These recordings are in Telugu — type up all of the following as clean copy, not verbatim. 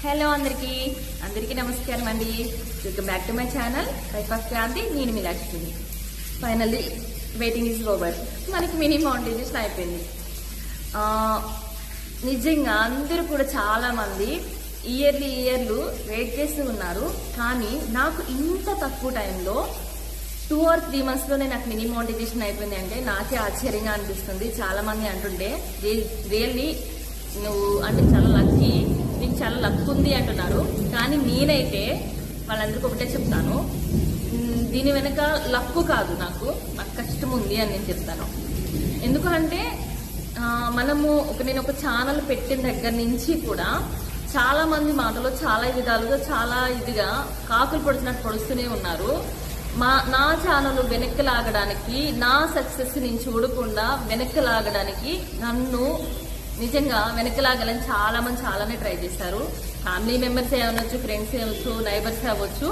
హలో అందరికీ నమస్కారం అండి. Welcome back to my channel life of Kranthi. నేను మీ Lakshmi. Finally waiting is over. మనకి మినీ మానిటైజేషన్ అయిపోయింది. నిజంగా అందరూ కూడా చాలా మంది ఇయర్లు వెయిట్ చేస్తూ ఉన్నారు. కానీ నాకు ఇంత తక్కువ టైంలో 2 or 3 monthsలోనే నాకు మినీ మానిటైజేషన్ అయిపోయింది అంటే నాకే ఆశ్చర్యంగా అనిపిస్తుంది. చాలా మంది అంటుంటే రియల్లీ నువ్వు అంటే చాలా లక్కీ, నీకు చాలా లక్ ఉంది అంటున్నారు. కానీ నేనైతే వాళ్ళందరికీ ఒకటే చెప్తాను, దీని వెనక లక్కు కాదు, నాకు కష్టం ఉంది అని నేను చెప్తాను. ఎందుకంటే నేను ఒక ఛానల్ పెట్టిన దగ్గర నుంచి కూడా చాలా మంది మాటలో చాలా విధాలుగా చాలా ఇదిగా కాకులు పొడిచినట్టు పొడుస్తూనే ఉన్నారు. నా ఛానల్ వెనక్కి లాగడానికి, నా సక్సెస్ నేను చూడకుండా వెనక్కి లాగడానికి, నన్ను నిజంగా వెనక్కి లాగాలని చాలానే ట్రై చేశారు. ఫ్యామిలీ మెంబర్స్ అవ్వచ్చు, ఫ్రెండ్స్ అవ్వచ్చు, నైబర్స్ అవ్వచ్చు.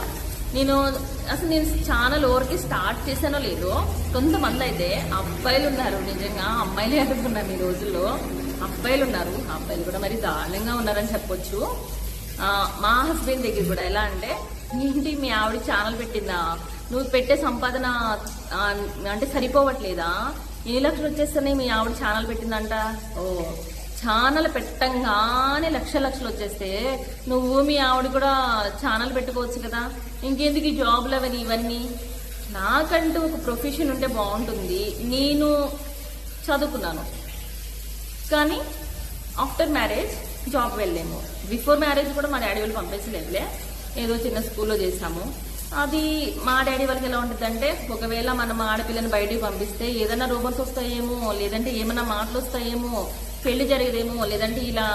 నేను ఛానల్ ఎవరికి స్టార్ట్ చేశానో లేదో, కొంతమంది అయితే అబ్బాయిలు ఉన్నారు. నిజంగా అమ్మాయిలే అనుకున్నాను ఈ రోజుల్లో. అబ్బాయిలు ఉన్నారు, అబ్బాయిలు కూడా మరి దారుణంగా ఉన్నారని చెప్పొచ్చు. మా హస్బెండ్ దగ్గర కూడా ఎలా అంటే, ఏంటి మీ ఆవిడ ఛానల్ పెట్టిందా, నువ్వు పెట్టే సంపాదన అంటే సరిపోవట్లేదా, ఎన్ని లక్షలు వచ్చేస్తున్నాయి మీ ఆవిడ ఛానల్ పెట్టిందంట. ఓ ఛానల్ పెట్టంగానే లక్షలు వచ్చేస్తే నువ్వు మీ ఆవిడ కూడా ఛానల్ పెట్టుకోవచ్చు కదా, ఇంకెందుకు ఈ జాబ్లు ఇవన్నీ. నాకంటూ ఒక ప్రొఫెషన్ ఉంటే బాగుంటుంది. నేను చదువుకున్నాను కానీ ఆఫ్టర్ మ్యారేజ్ జాబ్ వెళ్ళలేము. బిఫోర్ మ్యారేజ్ కూడా మా డాడీ వాళ్ళు పంపించలేదులే, ఏదో చిన్న స్కూల్లో చేసాము. అది మా డాడీ వాళ్ళకి ఎలా ఉంటుందంటే, ఒకవేళ మనం ఆడపిల్లని బయటికి పంపిస్తే ఏదైనా రూమర్స్ వస్తాయేమో, లేదంటే ఏమన్నా మాటలు వస్తాయేమో, పెళ్లి జరిగేదేమో, లేదంటే ఇలా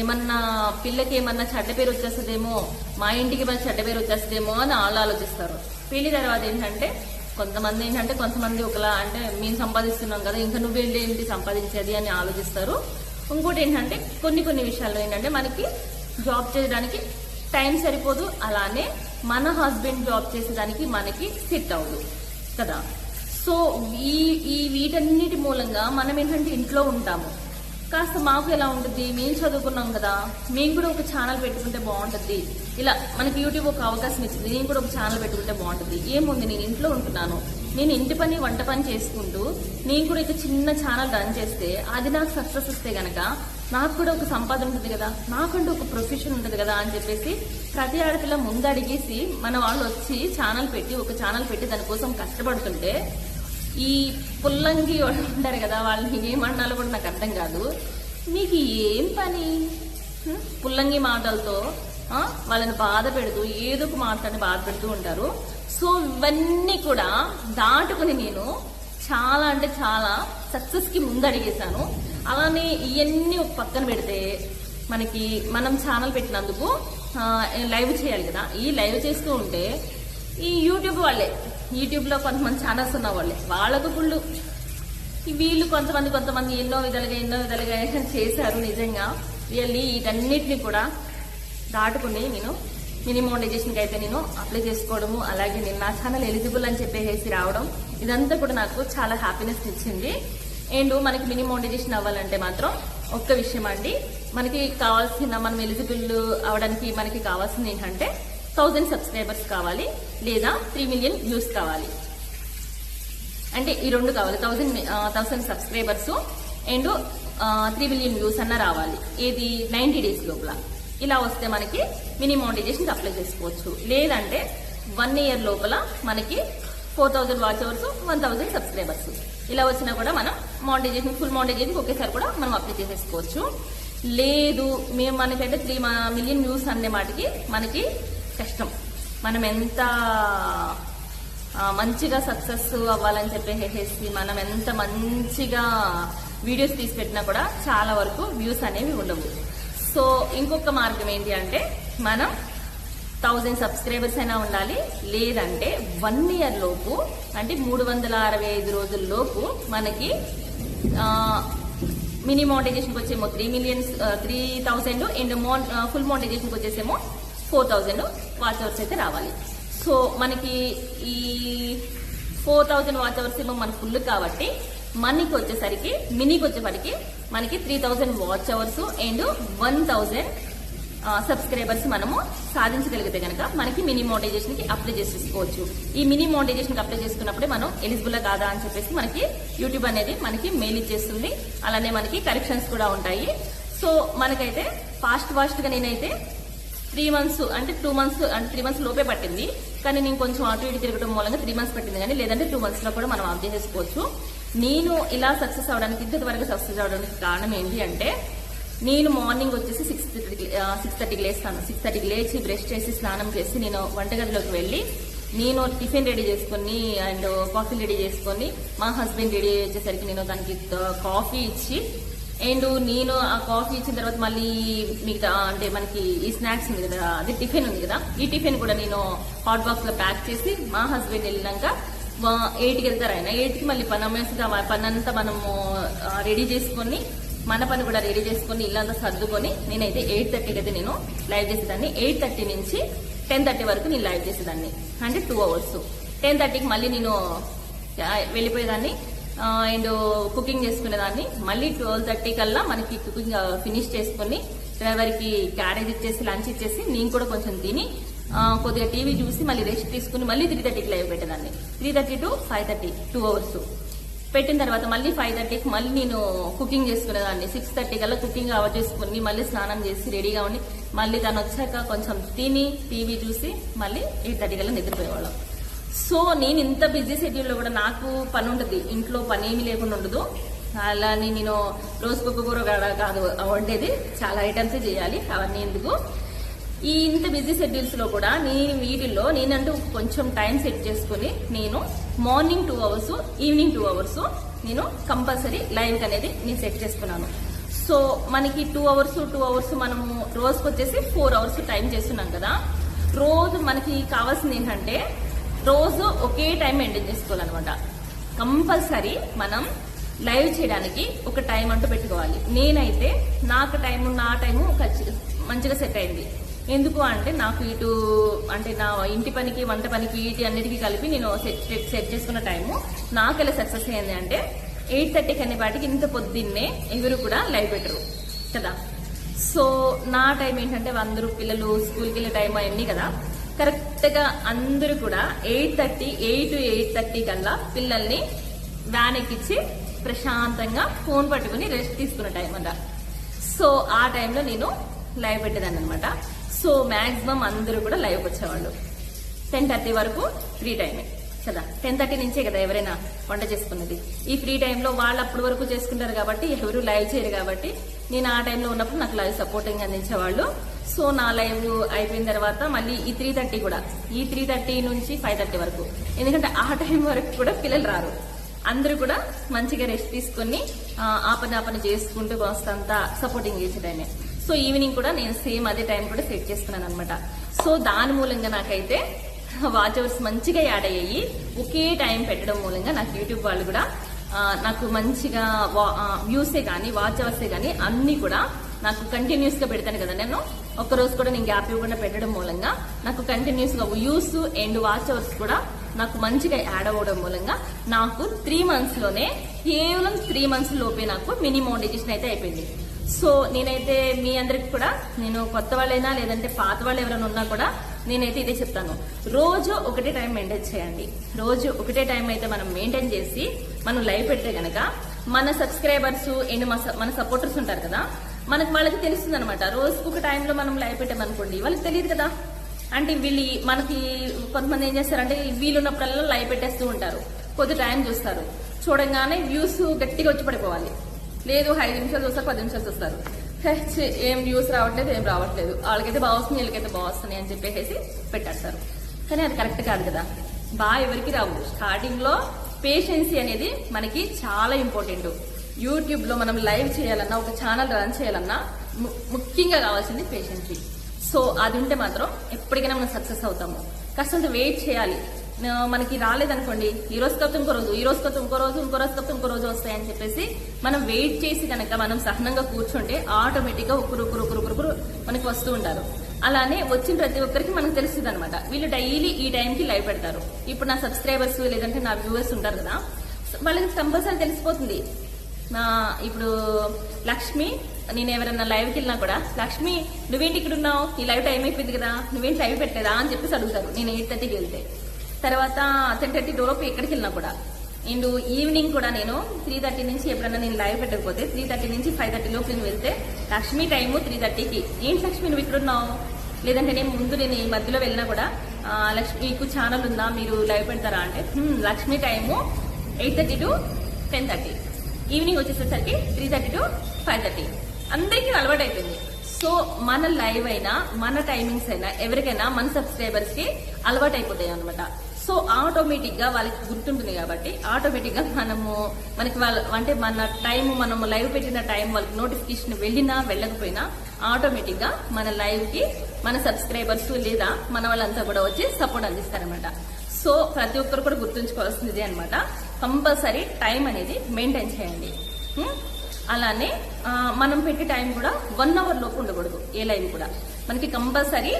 ఏమన్నా పిల్లకి ఏమన్నా చెడ్డ పేరు వచ్చేస్తుందేమో, మా ఇంటికి మన చెడ్డ పేరు వచ్చేస్తుందేమో అని వాళ్ళు ఆలోచిస్తారు. పెళ్లి తర్వాత కొంతమంది ఒకలా అంటే మేము సంపాదిస్తున్నాం కదా, ఇంకా నువ్వేంటి సంపాదించేది అని ఆలోచిస్తారు. ఇంకోటి ఏంటంటే కొన్ని విషయాల్లో ఏంటంటే మనకి జాబ్ చేయడానికి టైం సరిపోదు, అలానే మన హస్బెండ్ జాబ్ చేసేదానికి మనకి సెట్ అవ్వదు కదా. సో వీటన్నిటి మూలంగా మనం ఏంటంటే ఇంట్లో ఉంటాము. కాస్త మాకు ఎలా ఉంటుంది, మేము చదువుకున్నాం కదా, మేము కూడా ఒక ఛానల్ పెట్టుకుంటే బాగుంటుంది. ఇలా మనకి యూట్యూబ్ ఒక అవకాశం ఇచ్చింది, నేను కూడా ఒక ఛానల్ పెట్టుకుంటే బాగుంటుంది. ఏముంది, నేను ఇంట్లో ఉంటున్నాను, నేను ఇంటి పని వంట పని చేసుకుంటూ నేను కూడా ఇక చిన్న ఛానల్ రన్ చేస్తే అది నాకు సక్సెస్ వస్తే గనక నాకు కూడా ఒక సంపాదన ఉంటుంది కదా, నాకంటూ ఒక ప్రొఫెషన్ ఉంటుంది కదా అని చెప్పేసి ప్రతి ఆడపిల్ల ముందు అడిగేసి మన వాళ్ళు వచ్చి ఒక ఛానల్ పెట్టి దానికోసం కష్టపడుతుంటే, ఈ పుల్లంగి ఉంటారు కదా, వాళ్ళని ఏమన్నాలో కూడా నాకు అర్థం కాదు. మీకు ఏం పని, పుల్లంగి మాటలతో వాళ్ళని బాధ పెడుతూ ఏదో ఒక మాటని బాధ పెడుతూ ఉంటారు. సో ఇవన్నీ కూడా దాటుకుని నేను చాలా అంటే చాలా సక్సెస్కి ముందు అడిగేశాను. అలానే ఇవన్నీ ఒక పక్కన పెడితే మనం ఛానల్ పెట్టినందుకు లైవ్ చేయాలి కదా. ఈ లైవ్ చేస్తూ ఉంటే ఈ యూట్యూబ్లో కొంతమంది ఛానల్స్ ఉన్న వాళ్ళకు ఫుల్ వీళ్ళు కొంతమంది ఎన్నో విధాలుగా చేశారు. నిజంగా రియల్లీ వీటన్నిటిని కూడా దాటుకుని నేను మినీ మానిటైజేషన్కి అయితే నేను అప్లై చేసుకోవడము, అలాగే నేను నా ఛానల్ ఎలిజిబుల్ అని చెప్పేసి రావడం, ఇదంతా కూడా నాకు చాలా హ్యాపీనెస్ ఇచ్చింది. అండ్ మనకి మినీ మానిటైజేషన్ అవ్వాలంటే మాత్రం ఒక్క విషయం అండి, మనకి కావాల్సిన మనం ఎలిజిబుల్ అవడానికి మనకి కావాల్సింది ఏంటంటే 1000 సబ్స్క్రైబర్స్ కావాలి, లేదా 3 million వ్యూస్ కావాలి. అంటే ఈ రెండు కావాలి, 1000 సబ్స్క్రైబర్స్ అండ్ 3 million వ్యూస్ అన్న రావాలి. ఏది 90 days లోపల. ఇలా వస్తే మనకి మినీ మానిటైజేషన్ అప్లై చేసుకోవచ్చు. లేదంటే 1 year లోపల మనకి 4000 వాచ్ అవర్స్, 1000 సబ్స్క్రైబర్స్ ఇలా వచ్చినా కూడా మనం ఫుల్ మానిటైజేషన్ ఒకేసారి కూడా మనం అప్లై చేసేసుకోవచ్చు. లేదు మనకంటే 3 million వ్యూస్ అనే మాటికి మనకి కష్టం. మనం ఎంత మంచిగా సక్సెస్ అవ్వాలని చెప్పేసి మనం ఎంత మంచిగా వీడియోస్ తీసి పెట్టినా కూడా చాలా వరకు వ్యూస్ అనేవి ఉండవు. సో ఇంకొక మార్గం ఏంటి అంటే, మనం 1000 సబ్స్క్రైబర్స్ అయినా ఉండాలి, లేదంటే 1 year లోపు అంటే 365 రోజుల లోపు మనకి మినీ మానిటైజేషన్కి వచ్చేమో 3,000 అండ్ ఫుల్ మానిటైజేషన్కి వచ్చేసేమో 4,000 వాచ్ అవర్స్ అయితే రావాలి. సో మనకి ఈ 4,000 వాచ్ అవర్స్ ఏమో మన ఫుల్ కాబట్టి మనకి వచ్చేసరికి మినీకి వచ్చేసరికి మనకి 3,000 వాచ్ అవర్స్ అండ్ 1,000 సబ్స్క్రైబర్స్ మనము సాధించగలిగితే కనుక మనకి మినీ మోనిటైజేషన్ కి అప్లై చేసేసుకోవచ్చు. ఈ మినీ మోనిటైజేషన్ కి అప్లై చేసుకున్నప్పుడే మనం ఎలిజిబుల్ కాదా అని చెప్పేసి మనకి యూట్యూబ్ అనేది మనకి మెయిల్ ఇచ్చేస్తుంది. అలానే మనకి కరెక్షన్స్ కూడా ఉంటాయి. సో మనకైతే ఫాస్ట్ గా నేనైతే 3 months అంటే 2 months అంటే 3 months లోపే పట్టింది. కానీ నేను కొంచెం అటు ఇటు తిరగడం మూలంగా 3 months పట్టింది, కానీ లేదంటే 2 months లో కూడా మనం ఆఫ్ చేసేసుకోవచ్చు. నేను ఇలా సక్సెస్ అవడానికి ఇంతవరకు సక్సెస్ అవడానికి కారణం ఏంటి అంటే, నేను మార్నింగ్ వచ్చేసి 6:30కి లేస్తాను. 6:30కి లేచి బ్రష్ చేసి స్నానం చేసి నేను వంటగదిలోకి వెళ్ళి నేను టిఫిన్ రెడీ చేసుకొని అండ్ కాఫీ రెడీ చేసుకొని మా హస్బెండ్ రెడీ వచ్చేసరికి నేను దానికి కాఫీ ఇచ్చి అండ్ నేను ఆ కాఫీ ఇచ్చిన తర్వాత మళ్ళీ మిగతా అంటే మనకి ఈ స్నాక్స్ ఉంది కదా, అది టిఫిన్ ఉంది కదా, ఈ టిఫిన్ కూడా నేను హాట్ బాక్స్ లో ప్యాక్ చేసి మా హస్బెండ్ వెళ్ళినాక 8కి వెళ్తారు. ఆయన 8కి మళ్ళీ పని అంతా మనము రెడీ చేసుకొని మన పని కూడా రెడీ చేసుకొని ఇల్లంతా సర్దుకొని నేనైతే 8:30కి అయితే నేను లైవ్ చేసేదాన్ని. 8:30 నుంచి 10:30 వరకు నేను లైవ్ చేసేదాన్ని, అంటే 2 hours. 10:30కి మళ్ళీ నేను వెళ్ళిపోయేదాన్ని అండ్ కుకింగ్ చేసుకునేదాన్ని. మళ్ళీ 12:30 కల్లా మనకి కుకింగ్ ఫినిష్ చేసుకుని డ్రైవర్కి క్యారేజ్ ఇచ్చేసి లంచ్ ఇచ్చేసి నేను కూడా కొంచెం తిని కొద్దిగా టీవీ చూసి మళ్ళీ రెస్ట్ తీసుకుని మళ్ళీ 3:30కి లైవ్ పెట్టేదాన్ని. 3:30 to 5:30 2 hours పెట్టిన తర్వాత మళ్ళీ 5:30కి మళ్ళీ నేను కుకింగ్ చేసుకునేదాన్ని. 6:30 కల్లా కుకింగ్ అవర్ చేసుకుని మళ్ళీ స్నానం చేసి రెడీగా ఉండి మళ్ళీ తను వచ్చాక కొంచెం తిని టీవీ చూసి మళ్ళీ 8:30 కల్లా నిద్రపోయేవాళ్ళం. సో నేను ఇంత బిజీ షెడ్యూల్లో కూడా నాకు పని ఉంటుంది, ఇంట్లో పని ఏమీ లేకుండా ఉండదు. అలానే నేను రోజుకొక కూర కాదు వండేది, చాలా ఐటమ్సే చేయాలి. అవన్నీ ఎందుకు ఈ ఇంత బిజీ షెడ్యూల్స్ లో కూడా నేను వీటిల్లో నేనంటూ కొంచెం టైం సెట్ చేసుకుని నేను మార్నింగ్ 2 hours ఈవినింగ్ 2 hours నేను కంపల్సరీ లైవ్ అనేది నేను సెట్ చేసుకున్నాను. సో మనకి 2 hours మనము రోజుకి వచ్చేసి 4 hours టైం చేస్తున్నాం కదా. రోజు మనకి కావాల్సింది ఏంటంటే రోజు ఒకే టైం మెయింటైన్ చేసుకోవాలన్నమాట. కంపల్సరీ మనం లైవ్ చేయడానికి ఒక టైం అంటూ పెట్టుకోవాలి. నేనైతే నాకు నా టైము మంచిగా సెట్ అయింది. ఎందుకు అంటే నాకు ఇటు అంటే నా ఇంటి పనికి వంట పనికి వీటి అన్నిటికీ కలిపి నేను సెట్ చేసుకున్న టైము నాకు ఎలా సక్సెస్ అయింది అంటే 8:30 అనే వాటికి ఇంత పొద్దున్నే ఎవరు కూడా లైవ్ పెట్టరు కదా. సో నా టైం ఏంటంటే అందరూ పిల్లలు స్కూల్కి వెళ్ళే టైం అవన్నీ కదా, కరెక్ట్ గా అందరూ కూడా 8:30 కల్లా పిల్లల్ని వ్యాన్ ఎక్కించి ప్రశాంతంగా ఫోన్ పట్టుకుని రెస్ట్ తీసుకున్న టైం అన్నమాట. సో ఆ టైంలో నేను లైవ్ పెట్టేదాన్ని అనమాట. సో మాక్సిమం అందరూ కూడా లైవ్కి వచ్చేవాళ్ళు. 10:30 వరకు ఫ్రీ టైమే కదా, 10:30 నుంచే కదా ఎవరైనా వంట చేసుకున్నది. ఈ ఫ్రీ టైంలో వాళ్ళు అప్పటి వరకు చేసుకుంటారు కాబట్టి ఎవరు లైవ్ చేయరు కాబట్టి నేను ఆ టైంలో ఉన్నప్పుడు నాకు లైవ్ సపోర్టింగ్ అందించేవాళ్ళు. సో నా లైవ్ అయిపోయిన తర్వాత మళ్ళీ ఈ 3:30 కూడా, ఈ 3:30 నుంచి 5:30 వరకు, ఎందుకంటే ఆ టైం వరకు కూడా పిల్లలు రారు, అందరూ కూడా మంచిగా రెస్ట్ తీసుకుని ఆ పని చేసుకుంటూ వస్తంతా సపోర్టింగ్ చేసే టైమే. సో ఈవినింగ్ కూడా నేను సేమ్ అదే టైం కూడా సెట్ చేసుకున్నాను అనమాట. సో దాని మూలంగా నాకైతే వాచ్ అవర్స్ మంచిగా యాడ్ అయ్యాయి. ఒకే టైం పెట్టడం మూలంగా నాకు యూట్యూబ్ వాళ్ళు కూడా నాకు మంచిగా వ్యూసే కానీ వాచ్ అవర్సే కానీ అన్ని కూడా నాకు కంటిన్యూస్ గా పెడతాను కదా. నేను ఒక్కరోజు కూడా నేను గ్యాప్ ఇవ్వకుండా పెట్టడం మూలంగా నాకు కంటిన్యూస్ గా వ్యూస్ అండ్ వాచ్ అవర్స్ కూడా నాకు మంచిగా యాడ్ అవ్వడం మూలంగా నాకు 3 months లోనే, కేవలం 3 months లోపే నాకు మినీ మోనిటైజేషన్ అయితే అయిపోయింది. సో నేనైతే మీ అందరికి కూడా, నేను కొత్త వాళ్ళైనా లేదంటే పాత వాళ్ళు ఎవరైనా ఉన్నా కూడా నేనైతే ఇదే చెప్తాను, రోజు ఒకటే టైం మెయింటైన్ చేయండి. రోజు ఒకటే టైం అయితే మనం మెయింటైన్ చేసి మనం లైవ్ పెడితే గనక మన సబ్స్క్రైబర్స్ అండ్ మన సపోర్టర్స్ ఉంటారు కదా, వాళ్ళకి తెలుస్తుంది అనమాట. రోజుకు ఒక టైంలో మనం లైవ్ పెట్టామనుకోండి, వాళ్ళకి తెలియదు కదా. అంటే మనకి కొంతమంది ఏం చేస్తారంటే వీలున్నప్పుడల్లా లైవ్ పెట్టేస్తూ ఉంటారు, కొద్ది టైం చూస్తారు, చూడంగానే వ్యూస్ గట్టిగా వచ్చి పడిపోవాలి. లేదు 5 నిమిషాలు చూస్తారు, 10 నిమిషాలు చూస్తారు, ఏం వ్యూస్ రావట్లేదు, ఏం రావట్లేదు, వాళ్ళకైతే బాగా వస్తుంది, వీళ్ళకైతే బాగా వస్తున్నాయి అని చెప్పేసి పెట్టేస్తారు. కానీ అది కరెక్ట్ కాదు కదా, బాగా ఎవరికి రావు. స్టార్టింగ్ లో పేషెన్సీ అనేది మనకి చాలా ఇంపార్టెంట్. యూట్యూబ్ లో మనం లైవ్ చేయాలన్నా, ఒక ఛానల్ రన్ చేయాలన్నా ముఖ్యంగా కావాల్సింది పేషెన్సీ. సో అది ఉంటే మాత్రం ఎప్పటికైనా మనం సక్సెస్ అవుతాము. కాస్తంత వెయిట్ చేయాలి. మనకి రాలేదనుకోండి, ఈ రోజు కాకపోతే ఇంకో రోజు, ఈ రోజు కాకపోతే ఇంకో రోజు, ఇంకో రోజు కాకపోతే ఇంకో రోజు వస్తాయని చెప్పేసి మనం వెయిట్ చేసి కనుక మనం సహనంగా కూర్చుంటే ఆటోమేటిక్ గా ఒకరు మనకి వస్తూ ఉంటారు. అలానే వచ్చిన ప్రతి ఒక్కరికి మనకు తెలుస్తుంది అనమాట, వీళ్ళు డైలీ ఈ టైంకి లైవ్ పెడతారు. ఇప్పుడు నా సబ్స్క్రైబర్స్ లేదంటే నా వ్యూవర్స్ ఉంటారు కదా, వాళ్ళకి కంపల్సరీ తెలిసిపోతుంది ఇప్పుడు లక్ష్మి, నేను ఎవరైనా లైవ్కి వెళ్ళినా కూడా, లక్ష్మి నువ్వేంటి ఇక్కడ ఉన్నావు, ఈ లైవ్ టైం అయిపోయింది కదా, నువ్వేంటి లైవ్ పెట్టలేదా అని చెప్పేసి అడుగుతారు నేను 8:30కి వెళ్తే. తర్వాత 10:30 లోపు ఎక్కడికి వెళ్ళినా కూడా. అండ్ ఈవినింగ్ కూడా నేను 3:30 నుంచి ఎప్పుడన్నా నేను లైవ్ పెట్టకపోతే 3:30 నుంచి 5:30 లోపు నేను వెళ్తే, లక్ష్మి టైము 3:30కి, ఏంటి లక్ష్మి నువ్వు ఇక్కడ ఉన్నావు, లేదంటే నేను ఈ మధ్యలో వెళ్ళినా కూడా లక్ష్మి మీకు ఛానల్ ఉందా, మీరు లైవ్ పెడతారా అంటే, లక్ష్మి టైము 8:30 to 10:30, ఈవినింగ్ వచ్చేసేసరికి 3:30 to 5:30. అందరికీ అలవాటు అయిపోయింది. సో మన లైవ్ అయినా మన టైమింగ్స్ అయినా ఎవరికైనా మన సబ్స్క్రైబర్స్ కి అలవాటు అయిపోతాయి అనమాట. సో ఆటోమేటిక్ గా వాళ్ళకి గుర్తుంటుంది కాబట్టి ఆటోమేటిక్ గా మనకి అంటే మన టైం, మనం లైవ్ పెట్టిన టైం వాళ్ళకి నోటిఫికేషన్ వెళ్ళినా వెళ్ళకపోయినా ఆటోమేటిక్ గా మన లైవ్ కి మన సబ్స్క్రైబర్స్ లేదా మన వాళ్ళంతా కూడా వచ్చి సపోర్ట్ అందిస్తారనమాట. సో ప్రతి ఒక్కరు కూడా గుర్తుంచుకోవాల్సింది అనమాట, కంపల్సరీ టైం అనేది మెయింటైన్ చేయండి. అలానే మనం పెట్టే టైం కూడా 1 hour లోపు ఉండకూడదు. ఏ లైవ్ కూడా మనకి కంపల్సరీ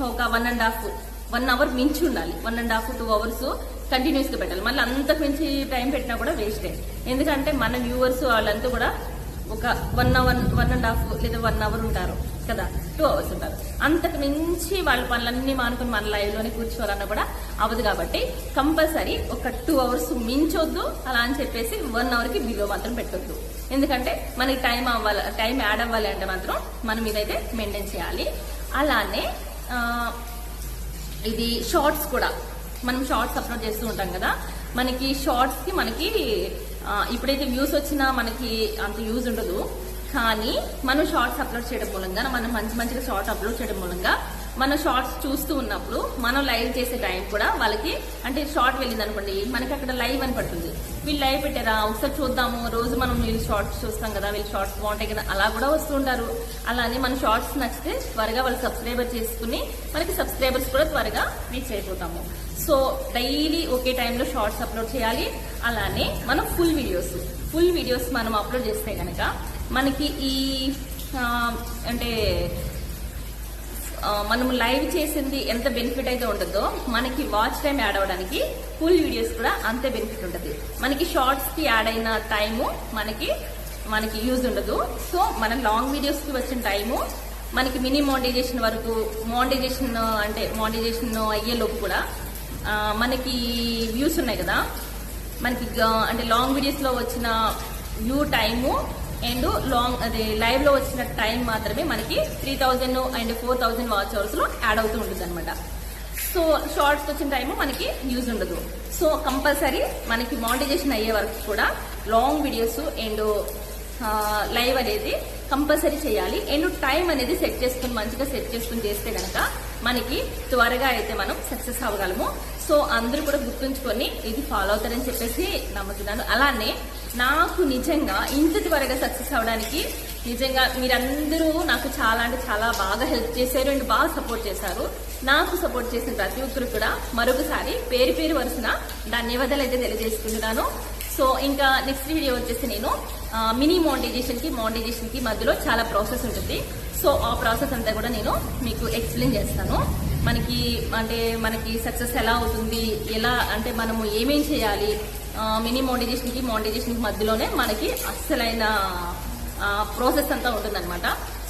ఒక 1 hour మించి ఉండాలి. 1.5 to 2 hours కంటిన్యూస్ గా పెట్టాలి. మళ్ళీ అంతకు మించి టైం పెట్టినా కూడా వేస్టే. ఎందుకంటే మన వ్యూవర్స్ వాళ్ళంతా కూడా ఒక 1 hour, 1.5 లేదా 1 hour ఉంటారు కదా, 2 hours ఉంటారు. అంతకు మించి వాళ్ళ పనులన్నీ మానుకుని మన లైవ్ లోనే కూర్చోవాలన్నా కూడా అవ్వదు. కాబట్టి కంపల్సరీ ఒక 2 hours మించొద్దు. అలా అని చెప్పేసి 1 hour కి బిలో మాత్రం పెట్టొద్దు. ఎందుకంటే మనకి టైం యాడ్ అవ్వాలి అంటే మాత్రం మనం ఇదైతే మెయింటైన్ చేయాలి. అలానే ఇది షార్ట్స్ కూడా, మనం షార్ట్స్ అప్లోడ్ చేస్తూ ఉంటాం కదా, మనకి షార్ట్స్ కి మనకి ఇప్పుడైతే వ్యూస్ వచ్చినా మనకి అంత యూజ్ ఉండదు. కానీ మనం షార్ట్స్ అప్లోడ్ చేయడం మూలంగా, మనం మంచిగా షార్ట్స్ అప్లోడ్ చేయడం మూలంగా మన షార్ట్స్ చూస్తూ ఉన్నప్పుడు మనం లైవ్ చేసే టైం కూడా వాళ్ళకి, అంటే షార్ట్ వెళ్ళింది అనుకోండి, మనకి అక్కడ లైవ్ అని పడుతుంది. వీళ్ళు లైవ్ పెట్టారా ఒకసారి చూద్దాము, రోజు మనం వీళ్ళు షార్ట్స్ చూస్తాం కదా, వీళ్ళు షార్ట్స్ బాగుంటాయి కదా, అలా కూడా వస్తుంటారు. అలానే మన షార్ట్స్ నచ్చితే త్వరగా వాళ్ళు సబ్స్క్రైబర్ చేసుకుని మనకి సబ్స్క్రైబర్స్ కూడా త్వరగా రీచ్ అయిపోతాము. సో డైలీ ఒకే టైంలో షార్ట్స్ అప్లోడ్ చేయాలి. అలానే మనం ఫుల్ వీడియోస్ మనం అప్లోడ్ చేస్తే కనుక మనకి ఈ అంటే మనం లైవ్ చేసింది ఎంత బెనిఫిట్ అయితే ఉంటుందో మనకి వాచ్ టైం యాడ్ అవ్వడానికి ఫుల్ వీడియోస్ కూడా అంతే బెనిఫిట్ ఉంటుంది. మనకి షార్ట్స్ కి యాడ్ అయిన టైము మనకి యూజ్ ఉండదు. సో మన లాంగ్ వీడియోస్ కి వచ్చిన టైము మనకి మినీ మానిటైజేషన్ వరకు, మానిటైజేషన్ అయ్యేలోపు కూడా మనకి వ్యూస్ ఉన్నాయి కదా, మనకి అంటే లాంగ్ వీడియోస్ లో వచ్చిన వ్యూ టైము అండ్ లైవ్ లో వచ్చిన టైం మాత్రమే మనకి 3000 and 4000 వాచ్ అవర్స్ లో యాడ్ అవుతూ ఉంటుంది అనమాట. సో షార్ట్స్ వచ్చిన టైము మనకి యూజ్ ఉండదు. సో కంపల్సరీ మనకి మానిటైజేషన్ అయ్యే వరకు కూడా లాంగ్ వీడియోస్ అండ్ లైవ్ అనేది కంపల్సరీ చేయాలి. అండ్ టైం అనేది మంచిగా సెట్ చేసుకుని చేస్తే కనుక మనకి త్వరగా అయితే మనం సక్సెస్ అవ్వగలము. సో అందరూ కూడా గుర్తుంచుకొని ఇది ఫాలో అవుతారని చెప్పేసి నమ్ముతున్నాను. అలానే నాకు నిజంగా ఇంత త్వరగా సక్సెస్ అవడానికి నిజంగా మీరందరూ నాకు చాలా అంటే చాలా బాగా హెల్ప్ చేశారు అండ్ బాగా సపోర్ట్ చేశారు. నాకు సపోర్ట్ చేసిన ప్రతి ఒక్కరు కూడా మరొకసారి పేరు వరుసన ధన్యవాదాలు అయితే తెలియజేసుకుంటున్నాను. సో ఇంకా నెక్స్ట్ వీడియో వచ్చేసి నేను మినీ మానిటైజేషన్ కి మధ్యలో చాలా ప్రాసెస్ ఉంటుంది. సో ఆ ప్రాసెస్ అంతా కూడా నేను మీకు ఎక్స్ప్లెయిన్ చేస్తాను. మనకి సక్సెస్ ఎలా అవుతుంది, ఎలా అంటే మనము ఏమేం చేయాలి, మినీ మానిటైజేషన్ కి మధ్యలోనే మనకి అస్సలైన ప్రాసెస్ అంతా ఉంటుందన్నమాట.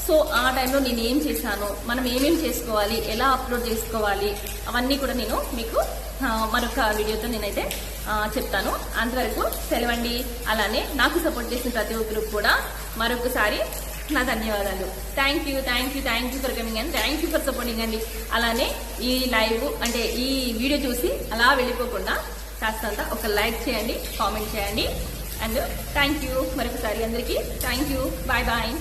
సో ఆ టైంలో నేను ఏం చేశాను, మనం ఏమేం చేసుకోవాలి, ఎలా అప్లోడ్ చేసుకోవాలి, అవన్నీ కూడా నేను మీకు మరొక వీడియోతో నేనైతే చెప్తాను. అంతవరకు సెలవండి. అలానే నాకు సపోర్ట్ చేసిన ప్రతి ఒక్కరు కూడా మరొకసారి నా ధన్యవాదాలు. Thank you for coming and thank you for supporting అండి. అలానే ఈ లైవ్ అంటే ఈ వీడియో చూసి అలా వెళ్ళిపోకుండా కాస్తంత ఒక లైక్ చేయండి, కామెంట్ చేయండి. అండ్ థ్యాంక్ యూ మరొకసారి అందరికీ. Thank you. బాయ్.